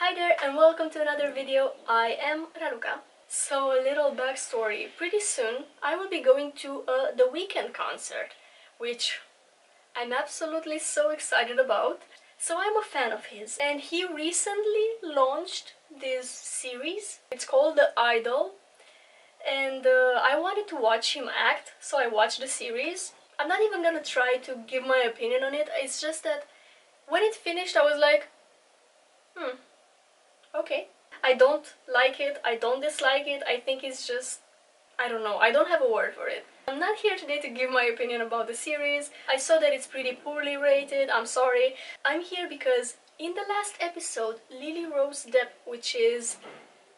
Hi there and welcome to another video. I am Raluca. So a little backstory. Pretty soon I will be going to The Weeknd concert, which I'm absolutely so excited about. So I'm a fan of his and he recently launched this series. It's called The Idol and I wanted to watch him act, so I watched the series. I'm not even gonna try to give my opinion on it. It's just that when it finished I was like, okay. I don't like it, I don't dislike it, I think it's just, I don't know, I don't have a word for it. I'm not here today to give my opinion about the series. I saw that it's pretty poorly rated, I'm sorry. I'm here because in the last episode, Lily Rose Depp, which is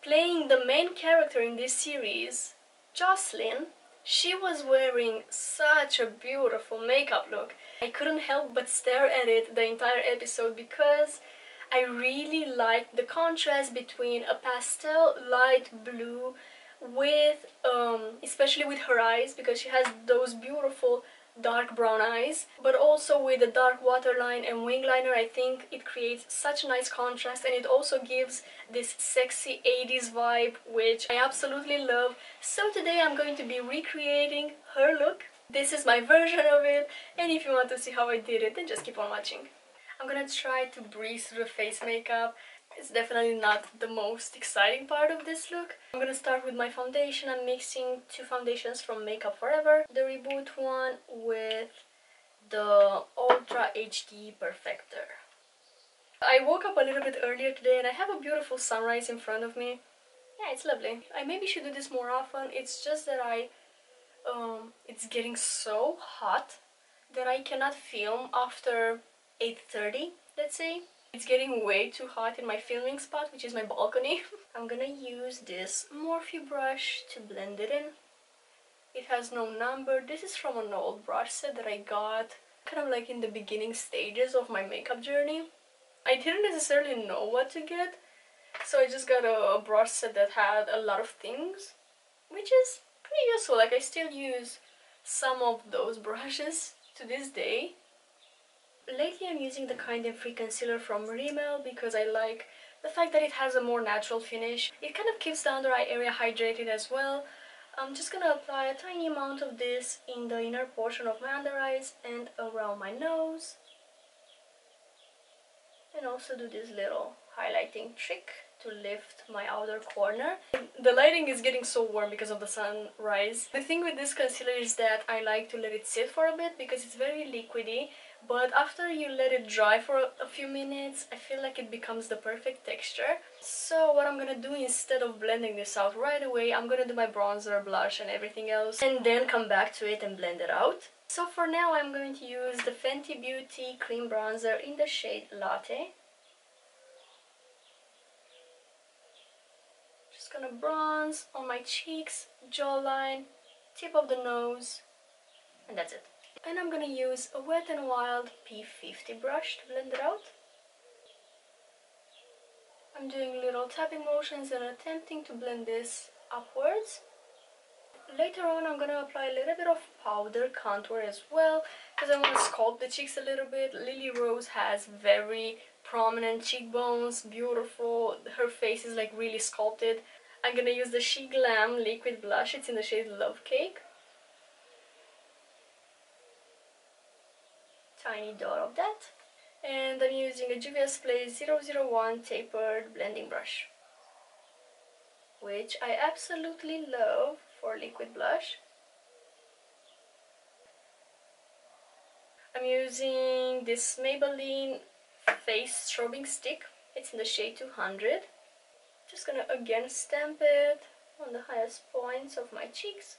playing the main character in this series, Jocelyn, she was wearing such a beautiful makeup look. I couldn't help but stare at it the entire episode because I really liked the contrast between a pastel light blue with, especially with her eyes, because she has those beautiful dark brown eyes, but also with the dark waterline and wing liner. I think it creates such a nice contrast and it also gives this sexy 80s vibe, which I absolutely love. So today I'm going to be recreating her look. This is my version of it, and if you want to see how I did it, then just keep on watching. I'm gonna try to breeze through the face makeup. It's definitely not the most exciting part of this look. I'm gonna start with my foundation. I'm mixing two foundations from Makeup Forever. The Reboot one with the Ultra HD Perfector. I woke up a little bit earlier today and I have a beautiful sunrise in front of me. Yeah, it's lovely. I maybe should do this more often. It's just that it's getting so hot that I cannot film after 8:30, let's say. It's getting way too hot in my filming spot, which is my balcony. I'm gonna use this Morphe brush to blend it in. It has no number. This is from an old brush set that I got kind of like in the beginning stages of my makeup journey. I didn't necessarily know what to get, so I just got a brush set that had a lot of things, which is pretty useful. Like, I still use some of those brushes to this day. Lately I'm using the Kind and Free concealer from Rimmel because I like the fact that it has a more natural finish. It kind of keeps the under eye area hydrated as well. I'm just gonna apply a tiny amount of this in the inner portion of my under eyes and around my nose. And also do this little highlighting trick to lift my outer corner. The lighting is getting so warm because of the sunrise. The thing with this concealer is that I like to let it sit for a bit because it's very liquidy, but after you let it dry for a few minutes, I feel like it becomes the perfect texture. So what I'm gonna do, instead of blending this out right away, I'm gonna do my bronzer, blush and everything else and then come back to it and blend it out. So for now I'm going to use the Fenty Beauty cream bronzer in the shade Latte. Just gonna bronze on my cheeks, jawline, tip of the nose, and that's it. And I'm gonna use a Wet n Wild P50 brush to blend it out. I'm doing little tapping motions and attempting to blend this upwards. Later on I'm gonna apply a little bit of powder contour as well because I want to sculpt the cheeks a little bit. Lily Rose has very prominent cheekbones, beautiful. Her face is like really sculpted. I'm gonna use the Sheglam liquid blush. It's in the shade Love Cake. Tiny dot of that. And I'm using a Juvia's Place 001 tapered blending brush, which I absolutely love for liquid blush. I'm using this Maybelline face strobing stick. It's in the shade 200. Just gonna again stamp it on the highest points of my cheeks.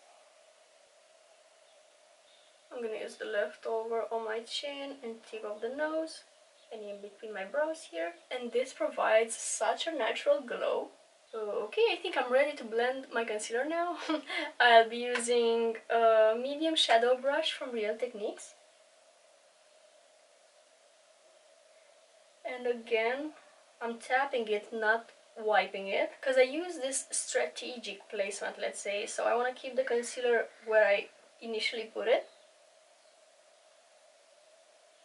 I'm gonna use the leftover on my chin and tip of the nose and in between my brows here. And this provides such a natural glow. Okay, I think I'm ready to blend my concealer now. I'll be using a medium shadow brush from Real Techniques. And again, I'm tapping it, not wiping it, because I use this strategic placement, let's say, so I want to keep the concealer where I initially put it.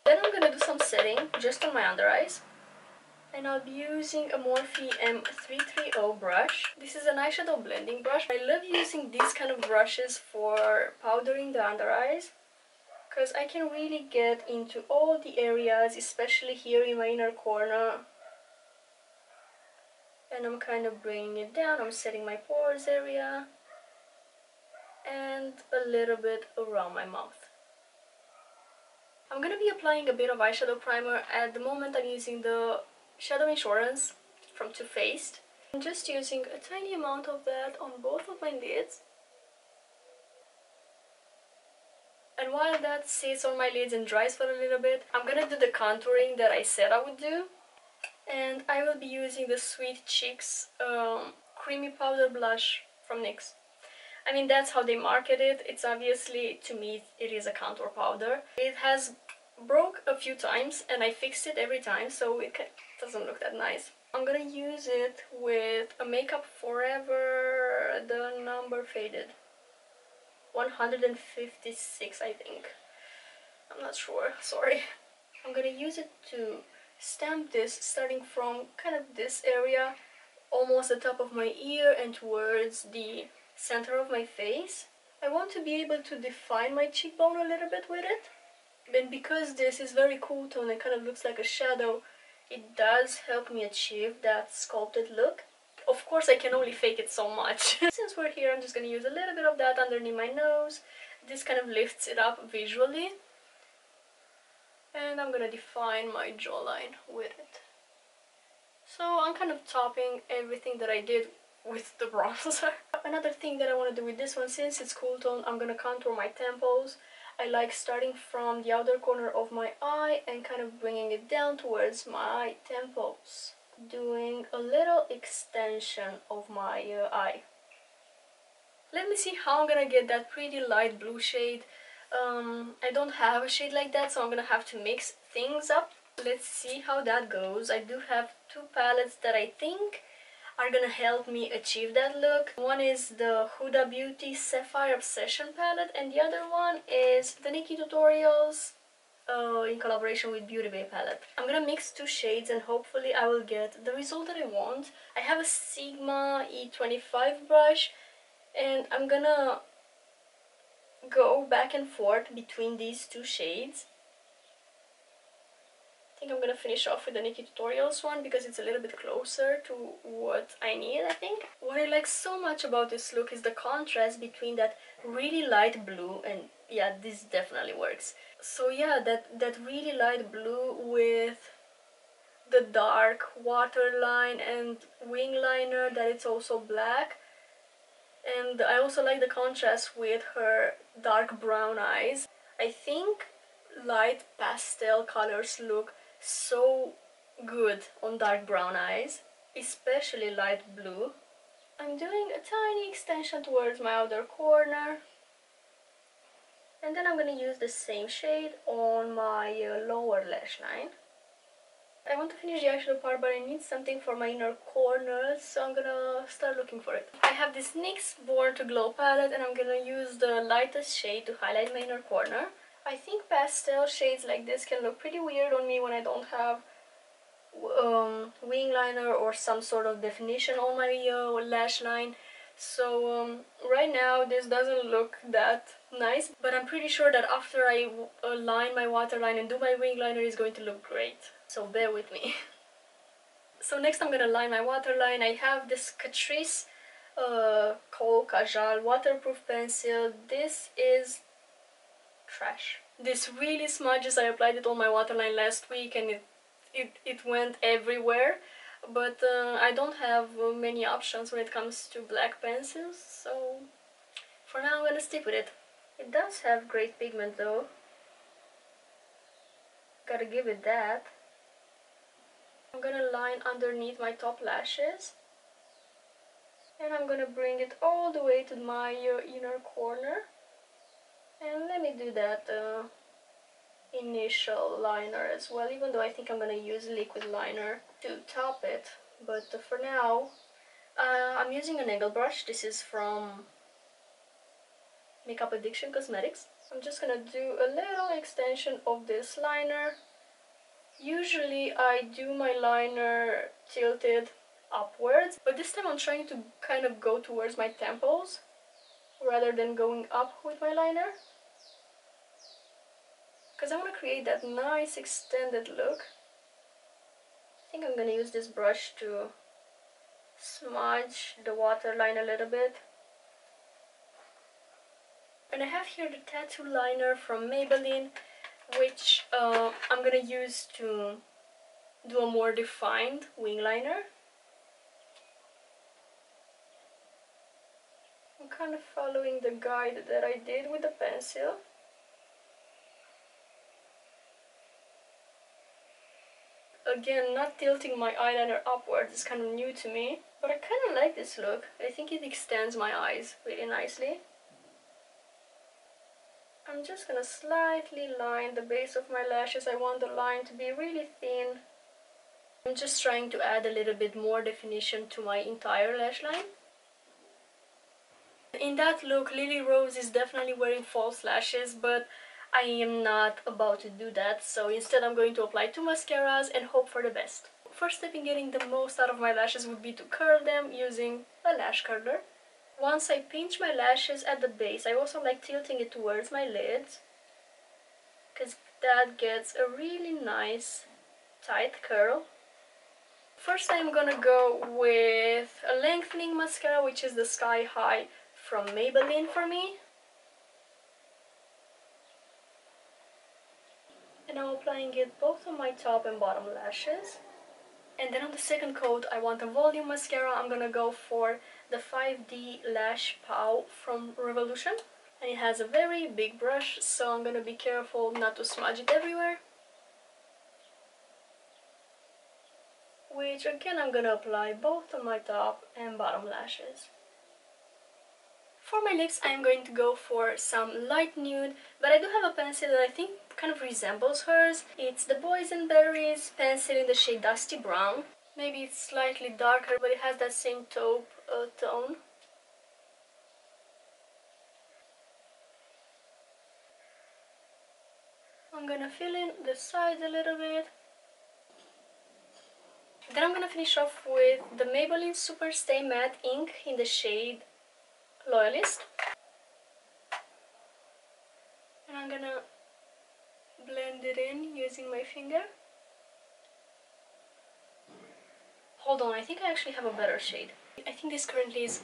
Then I'm gonna do some setting just on my under eyes. And I'll be using a Morphe M330 brush. This is an eyeshadow blending brush. I love using these kind of brushes for powdering the under eyes, because I can really get into all the areas, especially here in my inner corner. And I'm kind of bringing it down. I'm setting my pores area and a little bit around my mouth. I'm gonna be applying a bit of eyeshadow primer. At the moment I'm using the Shadow Insurance from Too Faced. I'm just using a tiny amount of that on both of my lids. And while that sits on my lids and dries for a little bit, I'm gonna do the contouring that I said I would do. And I will be using the Sweet Cheeks Creamy Powder Blush from NYX. I mean, that's how they market it. It's obviously, to me, it is a contour powder. It has broke a few times and I fixed it every time, so it doesn't look that nice. I'm gonna use it with a Makeup Forever, the number faded. 156, I think. I'm not sure, sorry. I'm gonna use it to stamp this, starting from kind of this area, almost the top of my ear and towards the center of my face. I want to be able to define my cheekbone a little bit with it. And because this is very cool tone and kind of looks like a shadow, it does help me achieve that sculpted look. Of course, I can only fake it so much. Since we're here, I'm just going to use a little bit of that underneath my nose. This kind of lifts it up visually. And I'm going to define my jawline with it. So I'm kind of topping everything that I did with the bronzer. Another thing that I want to do with this one, since it's cool tone, I'm going to contour my temples. I like starting from the outer corner of my eye and kind of bringing it down towards my temples. Doing a little extension of my eye. Let me see how I'm gonna get that pretty light blue shade. I don't have a shade like that, so I'm gonna have to mix things up. Let's see how that goes. I do have two palettes that I think are gonna help me achieve that look. One is the Huda Beauty Sapphire Obsession palette, and the other one is the Nikkie Tutorials in collaboration with Beauty Bay palette. I'm gonna mix two shades and hopefully I will get the result that I want. I have a Sigma E25 brush and I'm gonna go back and forth between these two shades. I think I'm gonna finish off with the Nikkie Tutorials one because it's a little bit closer to what I need, I think. What I like so much about this look is the contrast between that really light blue, and yeah, this definitely works. So yeah, that really light blue with the dark waterline and wing liner that it's also black. And I also like the contrast with her dark brown eyes. I think light pastel colors look so good on dark brown eyes, especially light blue. I'm doing a tiny extension towards my outer corner. And then I'm going to use the same shade on my lower lash line. I want to finish the eyeshadow part, but I need something for my inner corners, so I'm gonna start looking for it. I have this NYX Born to Glow palette, and I'm gonna use the lightest shade to highlight my inner corner. I think pastel shades like this can look pretty weird on me when I don't have wing liner or some sort of definition on my lash line. So right now this doesn't look that nice, but I'm pretty sure that after I line my waterline and do my wing liner, it's going to look great. So bear with me. So next I'm gonna line my waterline. I have this Catrice khol kajal waterproof pencil. This is trash. This really smudges. I applied it on my waterline last week and it went everywhere. But I don't have many options when it comes to black pencils, so for now I'm gonna stick with it. It does have great pigment though. Gotta give it that. I'm gonna line underneath my top lashes. And I'm gonna bring it all the way to my inner corner. And let me do that initial liner as well, even though I think I'm gonna use liquid liner to top it. But for now, I'm using a nail brush. This is from Makeup Addiction Cosmetics. I'm just gonna do a little extension of this liner Usually I do my liner tilted upwards, but this time I'm trying to kind of go towards my temples rather than going up with my liner, because I want to create that nice extended look. I think I'm gonna use this brush to smudge the waterline a little bit. And I have here the tattoo liner from Maybelline, which I'm gonna use to do a more defined wing liner. I'm kind of following the guide that I did with the pencil. Again, not tilting my eyeliner upwards is kind of new to me, but I kind of like this look. I think it extends my eyes really nicely. I'm just gonna slightly line the base of my lashes. I want the line to be really thin. I'm just trying to add a little bit more definition to my entire lash line. In that look, Lily Rose is definitely wearing false lashes, but I am not about to do that, so instead I'm going to apply two mascaras and hope for the best. First step in getting the most out of my lashes would be to curl them using a lash curler. Once I pinch my lashes at the base, I also like tilting it towards my lids, because that gets a really nice tight curl. First I'm gonna go with a lengthening mascara, which is the Sky High from Maybelline for me. And I'm applying it both on my top and bottom lashes. And then on the second coat I want a volume mascara. I'm gonna go for the 5D Lash Pow from Revolution. And it has a very big brush, so I'm gonna be careful not to smudge it everywhere. Which again I'm gonna apply both on my top and bottom lashes. For my lips I'm going to go for some light nude, but I do have a pencil that I think kind of resembles hers. It's the Boysenberry's pencil in the shade Dusty Brown. Maybe it's slightly darker, but it has that same taupe tone. I'm gonna fill in the sides a little bit. Then I'm gonna finish off with the Maybelline Superstay Matte Ink in the shade Loyalist. And I'm gonna blend it in using my finger. Hold on, I think I actually have a better shade. I think this currently is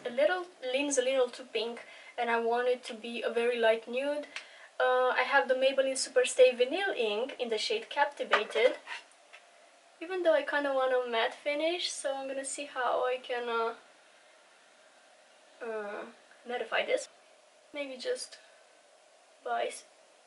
leans a little too pink, and I want it to be a very light nude. I have the Maybelline Superstay Vanille Ink in the shade Captivated. Even though I kind of want a matte finish, so I'm gonna see how I can mattify this. Maybe just by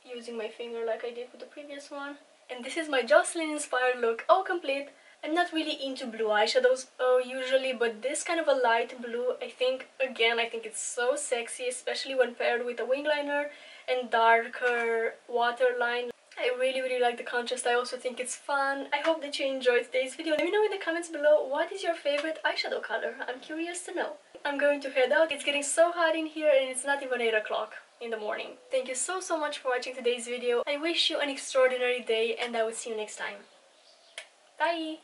using my finger like I did with the previous one. And this is my Jocelyn inspired look, all complete. I'm not really into blue eyeshadows usually, but this kind of a light blue, I think it's so sexy, especially when paired with a wing liner and darker waterline. I really like the contrast. I also think it's fun. I hope that you enjoyed today's video. Let me know in the comments below what is your favorite eyeshadow color. I'm curious to know. I'm going to head out. It's getting so hot in here and it's not even 8 o'clock in the morning. Thank you so much for watching today's video. I wish you an extraordinary day and I will see you next time. Bye!